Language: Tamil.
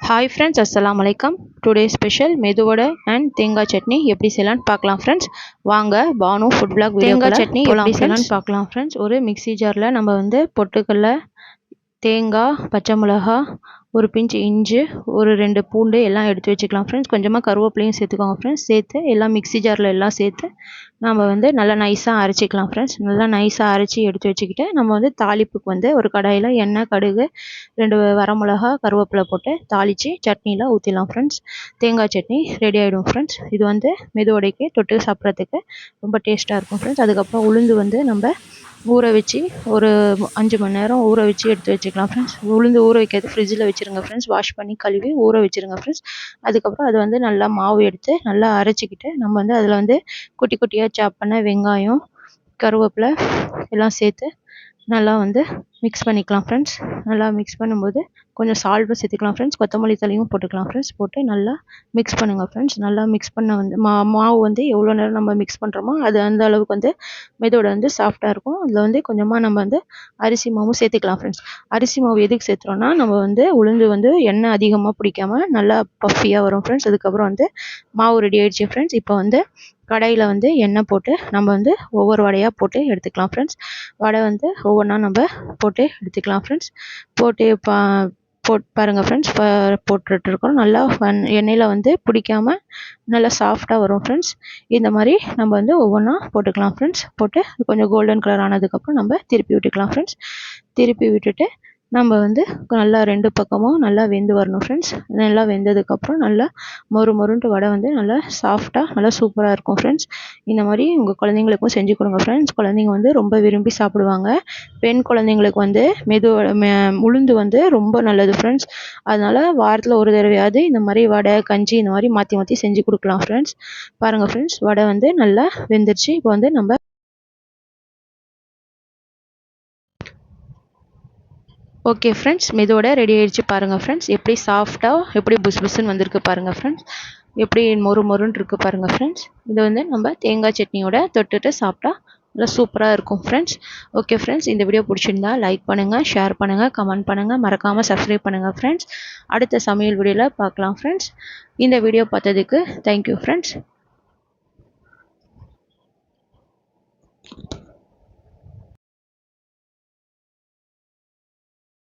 ஹாய் ஃப்ரெண்ட்ஸ், அஸ்ஸலாமு அலைக்கம். டுடே ஸ்பெஷல் மெதுவடை அண்ட் தேங்காய் சட்னி எப்படி செய்யலான்னு பார்க்கலாம் ஃப்ரெண்ட்ஸ். வாங்க பானு ஃபுட் பிளாக் தேங்காய் சட்னி எப்படி செய்யலான்னு பார்க்கலாம் ஃப்ரெண்ட்ஸ். ஒரு மிக்ஸி ஜாரில் நம்ம வந்து பொட்டுக்கடலை, தேங்காய், பச்சை மிளகா, ஒரு பிஞ்சு இஞ்சி, ஒரு 2 பூண்டு எல்லாம் எடுத்து வச்சுக்கலாம் ஃப்ரெண்ட்ஸ். கொஞ்சமாக கருவேப்பிலையும் சேர்த்துக்கோங்க ஃப்ரெண்ட்ஸ். சேர்த்து எல்லாம் மிக்ஸி ஜாரில் எல்லாம் சேர்த்து நம்ம வந்து நல்லா நைஸாக அரைச்சிக்கலாம் ஃப்ரெண்ட்ஸ். நல்லா நைஸாக அரைச்சி எடுத்து வச்சுக்கிட்டு நம்ம வந்து தாளிப்புக்கு வந்து ஒரு கடாயில் எண்ணெய், கடுகு, 2 வரமிளகா, கருவேப்பிலை போட்டு தாளித்து சட்னியில் ஊற்றிடலாம் ஃப்ரெண்ட்ஸ். தேங்காய் சட்னி ரெடி ஆகிடும் ஃப்ரெண்ட்ஸ். இது வந்து மெதுவடைக்கு தொட்டு சாப்பிட்றதுக்கு ரொம்ப டேஸ்ட்டாக இருக்கும் ஃப்ரெண்ட்ஸ். அதுக்கப்புறம் உளுந்து வந்து நம்ம ஊற வச்சு ஒரு 5 மணி நேரம் ஊற வச்சு எடுத்து வச்சுக்கலாம் ஃப்ரெண்ட்ஸ். உளுந்து ஊற வைக்கிறது ஃப்ரிட்ஜில் வச்சுருங்க ஃப்ரெண்ட்ஸ். வாஷ் பண்ணி கழுவி ஊற வச்சுருங்க ஃப்ரெண்ட்ஸ். அதுக்கப்புறம் அது வந்து நல்லா மாவு எடுத்து நல்லா அரைச்சிக்கிட்டு நம்ம வந்து அதில் வந்து குட்டி குட்டியாக சாப் பண்ண வெங்காயம், கருவேப்பிலை எல்லாம் சேர்த்து நல்லா வந்து மிக்ஸ் பண்ணிக்கலாம் ஃப்ரெண்ட்ஸ். நல்லா மிக்ஸ் பண்ணும்போது கொஞ்சம் சால்ட்டும் சேர்த்துக்கலாம் ஃப்ரெண்ட்ஸ். கொத்தமல்லி தழையும் போட்டுக்கலாம் ஃப்ரெண்ட்ஸ். போட்டு நல்லா மிக்ஸ் பண்ணுங்கள் ஃப்ரெண்ட்ஸ். நல்லா மிக்ஸ் பண்ண வந்து மாவு வந்து எவ்வளோ நேரம் நம்ம மிக்ஸ் பண்ணுறோமோ அது அந்த அளவுக்கு வந்து மெதுவடை வந்து சாஃப்டாக இருக்கும். அதில் வந்து கொஞ்சமாக நம்ம வந்து அரிசி மாவும் சேர்த்துக்கலாம் ஃப்ரெண்ட்ஸ். அரிசி மாவு எதுக்கு சேர்த்துறோன்னா நம்ம வந்து உளுந்து வந்து எண்ணெய் அதிகமாக பிடிக்காம நல்லா பஃபியாக வரும் ஃப்ரெண்ட்ஸ். அதுக்கப்புறம் வந்து மாவு ரெடி ஆகிடுச்சு ஃப்ரெண்ட்ஸ். இப்போ வந்து கடாயில் வந்து எண்ணெய் போட்டு நம்ம வந்து ஒவ்வொரு வடையாக போட்டு எடுத்துக்கலாம் ஃப்ரெண்ட்ஸ். வடை வந்து ஒவ்வொன்றா நம்ம போட்டு எடுத்துக்கலாம் ஃப்ரெண்ட்ஸ். போட்டு பாருங்கள் ஃப்ரெண்ட்ஸ், போட்டுட்ருக்கோம். நல்லா எண்ணெயில் வந்து பிடிக்காமல் நல்லா சாஃப்டாக வரும் ஃப்ரெண்ட்ஸ். இந்த மாதிரி நம்ம வந்து ஒவ்வொன்றா போட்டுக்கலாம் ஃப்ரெண்ட்ஸ். போட்டு கொஞ்சம் கோல்டன் கலர் ஆனதுக்கப்புறம் நம்ம திருப்பி விட்டுக்கலாம் ஃப்ரெண்ட்ஸ். திருப்பி விட்டுட்டு நம்ம வந்து நல்லா 2 பக்கமும் நல்லா வெந்து வரணும் ஃப்ரெண்ட்ஸ். நல்லா வெந்ததுக்கப்புறம் நல்லா மொறுன்ட்டு வடை வந்து நல்லா சாஃப்டாக நல்லா சூப்பராக இருக்கும் ஃப்ரெண்ட்ஸ். இந்த மாதிரி உங்கள் குழந்தைங்களுக்கும் செஞ்சு கொடுங்க ஃப்ரெண்ட்ஸ். குழந்தைங்க வந்து ரொம்ப விரும்பி சாப்பிடுவாங்க. பெண் குழந்தைங்களுக்கு வந்து உளுந்து வந்து ரொம்ப நல்லது ஃப்ரெண்ட்ஸ். அதனால் வாரத்தில் ஒரு தடவையாவது இந்த மாதிரி வடை, கஞ்சி இந்த மாதிரி மாற்றி மாற்றி செஞ்சு கொடுக்கலாம் ஃப்ரெண்ட்ஸ். பாருங்கள் ஃப்ரெண்ட்ஸ், வடை வந்து நல்லா வெந்துருச்சு. இப்போ வந்து நம்ம ஓகே ஃப்ரெண்ட்ஸ், மெதுவடை ரெடி ஆகிடுச்சு. பாருங்கள் ஃப்ரெண்ட்ஸ், எப்படி சாஃப்டாக எப்படி புஸ்ன்னு வந்திருக்கு பாருங்கள் ஃப்ரெண்ட்ஸ். எப்படி மொறுன்னு இருக்குது பாருங்கள் ஃப்ரெண்ட்ஸ். இதை வந்து நம்ம தேங்காய் சட்னியோட தொட்டுட்டு சாப்பிட்டா நல்லா சூப்பராக இருக்கும் ஃப்ரெண்ட்ஸ். ஓகே ஃப்ரெண்ட்ஸ், இந்த வீடியோ பிடிச்சிருந்தா லைக் பண்ணுங்கள், ஷேர் பண்ணுங்கள், கமெண்ட் பண்ணுங்கள், மறக்காமல் சப்ஸ்கிரைப் பண்ணுங்கள் ஃப்ரெண்ட்ஸ். அடுத்த சமையல் வீடியோவில் பார்க்கலாம் ஃப்ரெண்ட்ஸ். இந்த வீடியோ பார்த்ததுக்கு தேங்க்யூ ஃப்ரெண்ட்ஸ்.